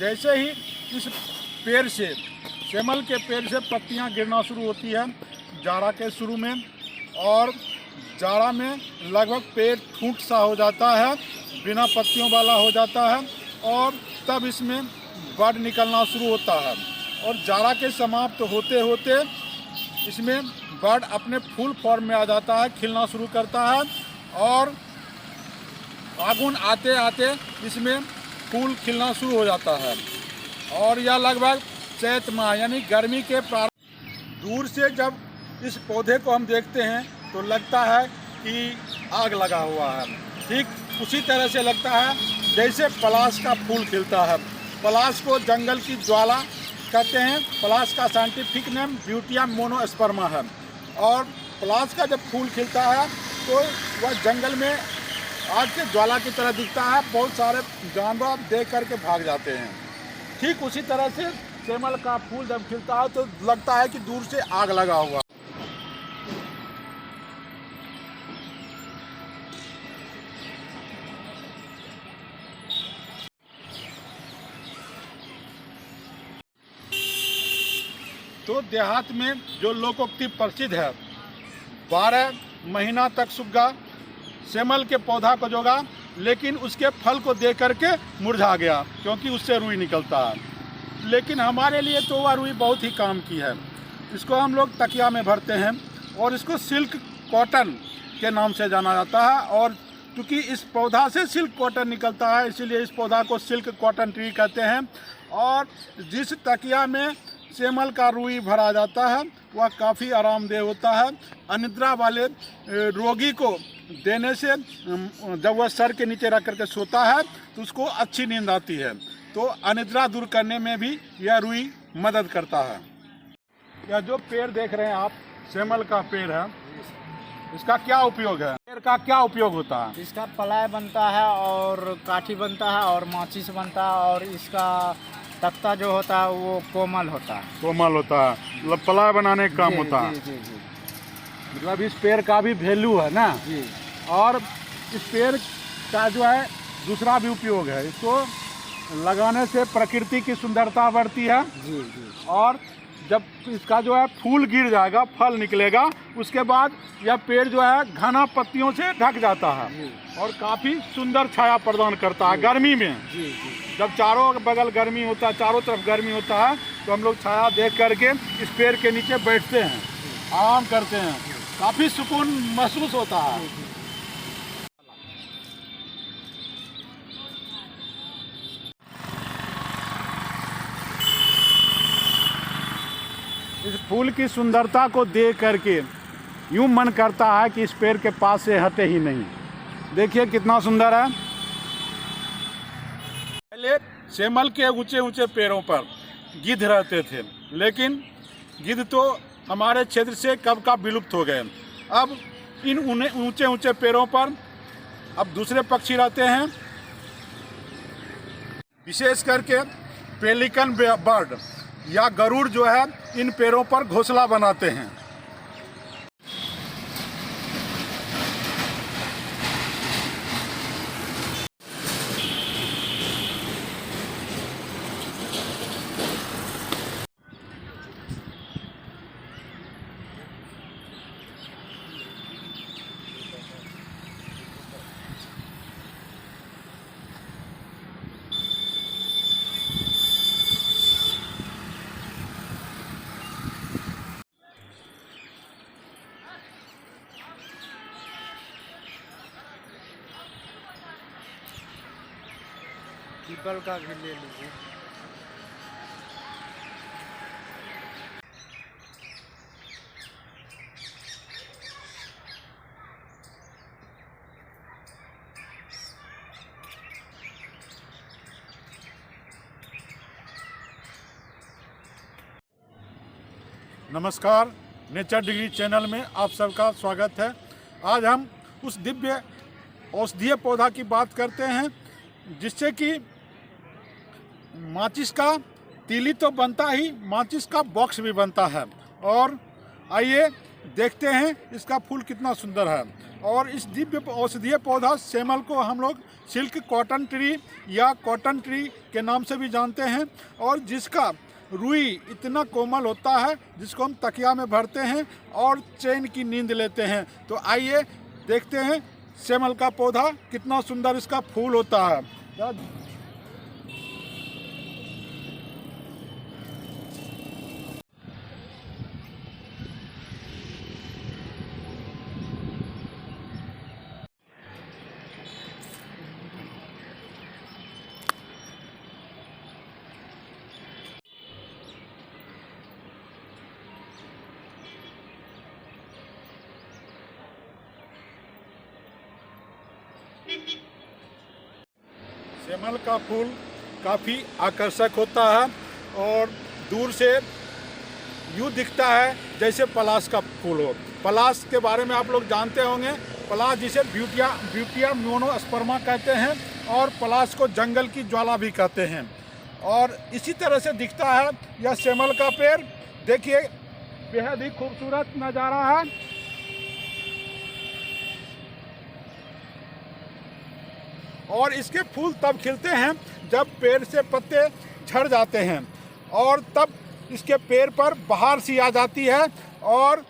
जैसे ही इस पेड़ से, सेमल के पेड़ से पत्तियां गिरना शुरू होती है जाड़ा के शुरू में, और जाड़ा में लगभग पेड़ ठूंठ सा हो जाता है, बिना पत्तियों वाला हो जाता है, और तब इसमें बड निकलना शुरू होता है। और जाड़ा के समाप्त होते होते इसमें बड अपने फुल फॉर्म में आ जाता है, खिलना शुरू करता है, और फागुन आते आते इसमें फूल खिलना शुरू हो जाता है। और यह लगभग चैत माह यानी गर्मी के प्रारंभ। दूर से जब इस पौधे को हम देखते हैं तो लगता है कि आग लगा हुआ है। ठीक उसी तरह से लगता है जैसे पलाश का फूल खिलता है। पलाश को जंगल की ज्वाला कहते हैं। पलाश का साइंटिफिक नेम ब्यूटियम मोनोस्पर्मा है। और पलाश का जब फूल खिलता है तो वह जंगल में आग के ज्वाला की तरह दिखता है। बहुत सारे जानवर देख करके भाग जाते हैं। ठीक उसी तरह से सेमल का फूल जब खिलता है तो लगता है कि दूर से आग लगा हुआ। तो देहात में जो लोकोक्ति प्रसिद्ध है, 12 महीना तक सुग्गा सेमल के पौधा को जोगा, लेकिन उसके फल को देख करके मुरझा गया क्योंकि उससे रुई निकलता है। लेकिन हमारे लिए तो वह रुई बहुत ही काम की है। इसको हम लोग तकिया में भरते हैं और इसको सिल्क कॉटन के नाम से जाना जाता है। और क्योंकि इस पौधा से सिल्क कॉटन निकलता है इसीलिए इस पौधा को सिल्क कॉटन ट्री कहते हैं। और जिस तकिया में सेमल का रुई भरा जाता है वह काफ़ी आरामदेह होता है। अनिद्रा वाले रोगी को देने से जब वह सर के नीचे रख करके सोता है तो उसको अच्छी नींद आती है। तो अनिद्रा दूर करने में भी यह रुई मदद करता है। यह जो पेड़ देख रहे हैं आप, सेमल का पेड़ है, इसका क्या उपयोग है? पेड़ का क्या उपयोग होता है? इसका पलाय बनता है और काठी बनता है और माचिस बनता है, और इसका तख्ता जो होता है वो कोमल होता है। कोमल होता है, मतलब पलाय बनाने का काम होता है। जी जी। मतलब इस पेड़ का भी वैल्यू है ना जी। और इस पेड़ का जो है दूसरा भी उपयोग है। इसको लगाने से प्रकृति की सुंदरता बढ़ती है। जी जी। और जब इसका जो है फूल गिर जाएगा, फल निकलेगा, उसके बाद यह पेड़ जो है घना पत्तियों से ढक जाता है और काफ़ी सुंदर छाया प्रदान करता है गर्मी में। जी जी। जब चारों बगल गर्मी होता है, चारों तरफ गर्मी होता है, तो हम लोग छाया देख करके इस पेड़ के नीचे बैठते हैं, आराम करते हैं, काफ़ी सुकून महसूस होता है। इस फूल की सुंदरता को देख करके यूं मन करता है कि इस पेड़ के पास से हटे ही नहीं। देखिए कितना सुंदर है। पहले सेमल के ऊंचे ऊंचे पेड़ों पर गिद्ध रहते थे, लेकिन गिद्ध तो हमारे क्षेत्र से कब का विलुप्त हो गए। अब इन ऊंचे ऊंचे पेड़ों पर अब दूसरे पक्षी रहते हैं, विशेष करके पेलिकन बर्ड या गरुड़ जो है इन पेड़ों पर घोंसला बनाते हैं। पीपल का भी ले लीजिए। नमस्कार, नेचर डिग्री चैनल में आप सबका स्वागत है। आज हम उस दिव्य औषधीय पौधा की बात करते हैं जिससे कि माचिस का तीली तो बनता ही, माचिस का बॉक्स भी बनता है। और आइए देखते हैं इसका फूल कितना सुंदर है। और इस दिव्य औषधीय पौधा सेमल को हम लोग सिल्क कॉटन ट्री या कॉटन ट्री के नाम से भी जानते हैं, और जिसका रुई इतना कोमल होता है जिसको हम तकिया में भरते हैं और चैन की नींद लेते हैं। तो आइए देखते हैं सेमल का पौधा कितना सुंदर इसका फूल होता है। सेमल का फूल काफ़ी आकर्षक होता है और दूर से यूँ दिखता है जैसे पलाश का फूल हो। पलाश के बारे में आप लोग जानते होंगे, पलाश जिसे ब्यूटिया मोनोस्पर्मा कहते हैं और पलाश को जंगल की ज्वाला भी कहते हैं। और इसी तरह से दिखता है यह सेमल का पेड़। देखिए बेहद ही खूबसूरत नज़ारा है। और इसके फूल तब खिलते हैं जब पेड़ से पत्ते झड़ जाते हैं और तब इसके पेड़ पर बहार सी आ जाती है और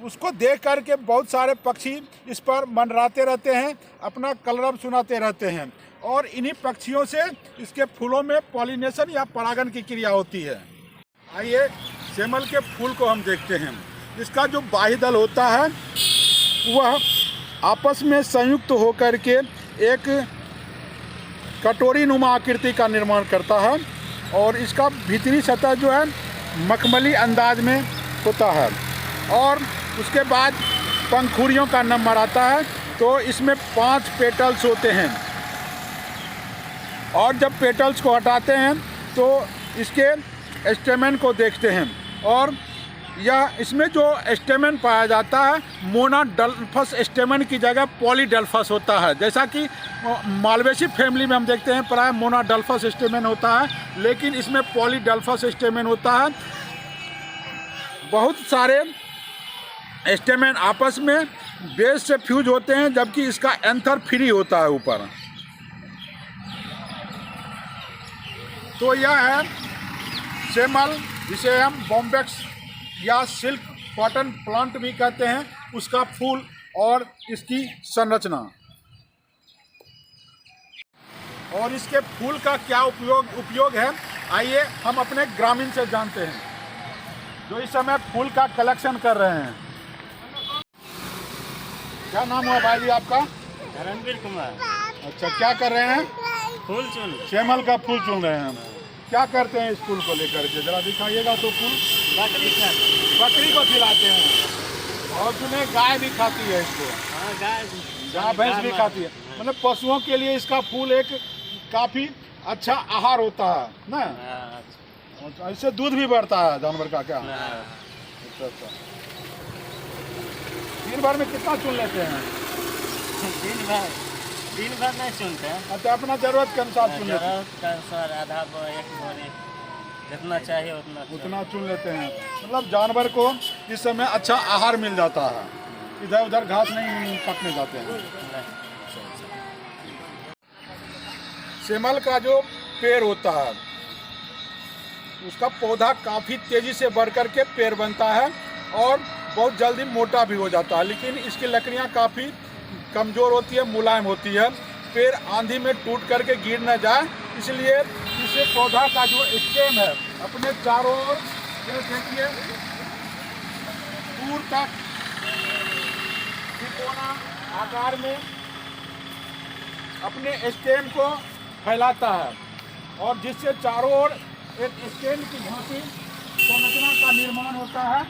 उसको देख कर के बहुत सारे पक्षी इस पर मंडराते रहते हैं, अपना कलरव सुनाते रहते हैं। और इन्हीं पक्षियों से इसके फूलों में पॉलिनेशन या परागण की क्रिया होती है। आइए सेमल के फूल को हम देखते हैं। इसका जो बाह्य दल होता है वह आपस में संयुक्त होकर के एक कटोरी नुमा आकृति का निर्माण करता है और इसका भीतरी सतह जो है मखमली अंदाज में होता है। और उसके बाद पंखुड़ियों का नंबर आता है। तो इसमें 5 पेटल्स होते हैं और जब पेटल्स को हटाते हैं तो इसके स्टेमेन को देखते हैं और यह इसमें जो स्टेमेन पाया जाता है मोनाडल्फस स्टेमेन की जगह पॉलीडल्फस होता है। जैसा कि मालवेसी फैमिली में हम देखते हैं प्राय मोनाडल्फस स्टेमेन होता है, लेकिन इसमें पॉलीडल्फस स्टेमेन होता है। बहुत सारे स्टेमेन आपस में बेस से फ्यूज होते हैं जबकि इसका एंथर फ्री होता है ऊपर। तो यह है सेमल, जिसे हम बॉम्बेक्स या सिल्क कॉटन प्लांट भी कहते हैं, उसका फूल और इसकी संरचना। और इसके फूल का क्या उपयोग है, आइए हम अपने ग्रामीण से जानते हैं जो इस समय फूल का कलेक्शन कर रहे हैं। क्या नाम हुआ भाई जी आपका? धर्मवीर कुमार। अच्छा, क्या कर रहे हैं? फूल चुन सेमल का फूल चुन रहे हैं। क्या करते हैं इस फूल को लेकर के, जरा दिखाइएगा। तो फूल बकरी को खिलाते हैं और सुने गाय भी खाती है इसको। गाय भैंस भी खाती है। मतलब पशुओं के लिए इसका फूल एक काफ़ी अच्छा आहार होता है ना। इससे दूध भी बढ़ता है जानवर का। क्या अच्छा। दिन भर में कितना चुन लेते हैं? दिन भर नहीं चुनते हैं। अच्छा, अपना जरूरत के अनुसार चुन लेते हैं। जरूरत के अनुसार आधा एक बोरी जितना चाहिए उतना चुन लेते हैं। मतलब जानवर को इस समय अच्छा आहार मिल जाता है, इधर उधर घास नहीं पकने जाते हैं। सेमल का जो पेड़ होता है उसका पौधा काफ़ी तेज़ी से बढ़ कर के पेड़ बनता है और बहुत जल्दी मोटा भी हो जाता है, लेकिन इसकी लकड़ियाँ काफ़ी कमज़ोर होती है, मुलायम होती है। पेड़ आंधी में टूट करके गिर न जाए, इसलिए इसे पौधा का जो स्टेम है अपने चारों ओर देखिए दूर तक त्रिकोणा आकार में अपने स्टेम को फैलाता है और जिससे चारों ओर एक स्टेम की भांति संरचना का निर्माण होता है।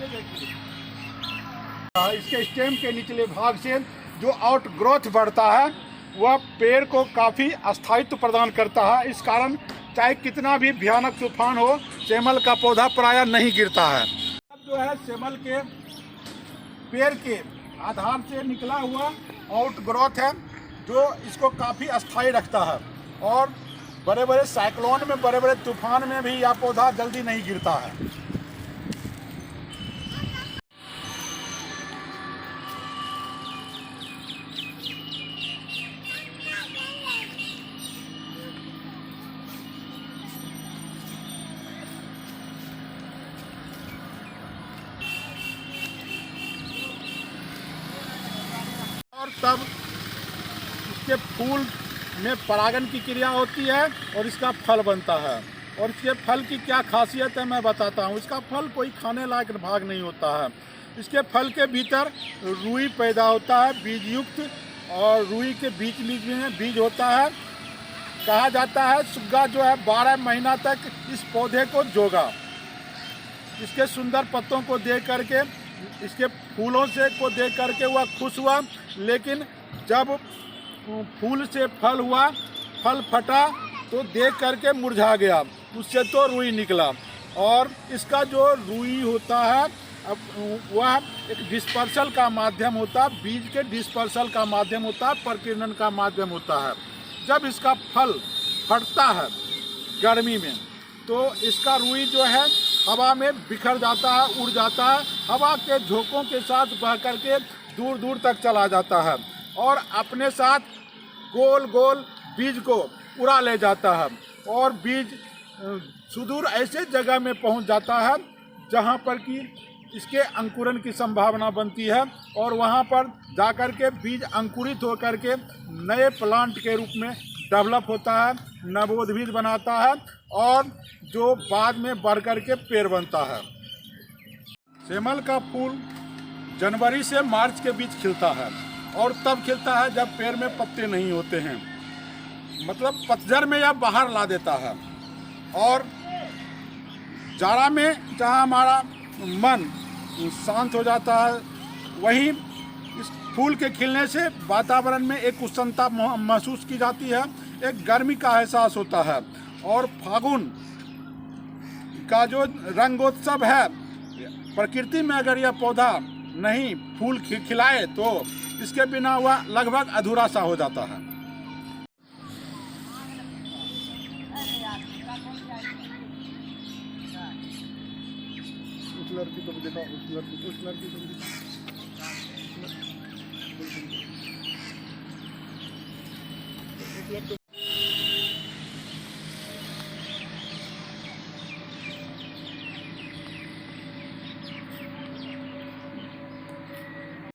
ये देखिए इसके स्टेम के निचले भाग से जो आउट ग्रोथ बढ़ता है वह पेड़ को काफ़ी स्थायित्व प्रदान करता है। इस कारण चाहे कितना भी भयानक तूफान हो, सेमल का पौधा प्रायः नहीं गिरता है। जो है सेमल के पेड़ के आधार से निकला हुआ आउट ग्रोथ है जो इसको काफ़ी अस्थायी रखता है और बड़े बड़े साइक्लोन में, बड़े बड़े तूफान में भी यह पौधा जल्दी नहीं गिरता है। तब इसके फूल में परागन की क्रिया होती है और इसका फल बनता है। और इसके फल की क्या खासियत है मैं बताता हूँ। इसका फल कोई खाने लायक भाग नहीं होता है। इसके फल के भीतर रुई पैदा होता है बीज युक्त, और रुई के बीच में बीज होता है। कहा जाता है सुग्गा जो है 12 महीना तक इस पौधे को जोगा। इसके सुंदर पत्तों को देख करके, इसके फूलों से को देख करके वह खुश हुआ, लेकिन जब फूल से फल हुआ, फल फटा तो देख करके मुरझा गया, उससे तो रुई निकला। और इसका जो रुई होता है अब वह एक डिस्पर्सल का माध्यम होता है, बीज के डिस्पर्सल का माध्यम होता है, प्रकीर्णन का माध्यम होता है। जब इसका फल फटता है गर्मी में तो इसका रुई जो है हवा में बिखर जाता है, उड़ जाता है, हवा के झोंकों के साथ बह करके दूर दूर तक चला जाता है और अपने साथ गोल गोल बीज को उड़ा ले जाता है। और बीज सुदूर ऐसे जगह में पहुंच जाता है जहां पर कि इसके अंकुरन की संभावना बनती है, और वहां पर जाकर के बीज अंकुरित होकर के नए प्लांट के रूप में डेवलप होता है, नवोद्भिद बनाता है, और जो बाद में बढ़ कर के पेड़ बनता है। सेमल का फूल जनवरी से मार्च के बीच खिलता है, और तब खिलता है जब पेड़ में पत्ते नहीं होते हैं, मतलब पतझड़ में यह बाहर ला देता है। और जाड़ा में जहाँ हमारा मन शांत हो जाता है, वहीं इस फूल के खिलने से वातावरण में एक उष्णता महसूस की जाती है, एक गर्मी का एहसास होता है। और फागुन का जो रंगोत्सव है, प्रकृति में अगर यह पौधा नहीं फूल खिलाए तो इसके बिना वह लगभग अधूरा सा हो जाता है। उस लड़की को भी देखा, उस लड़की को भी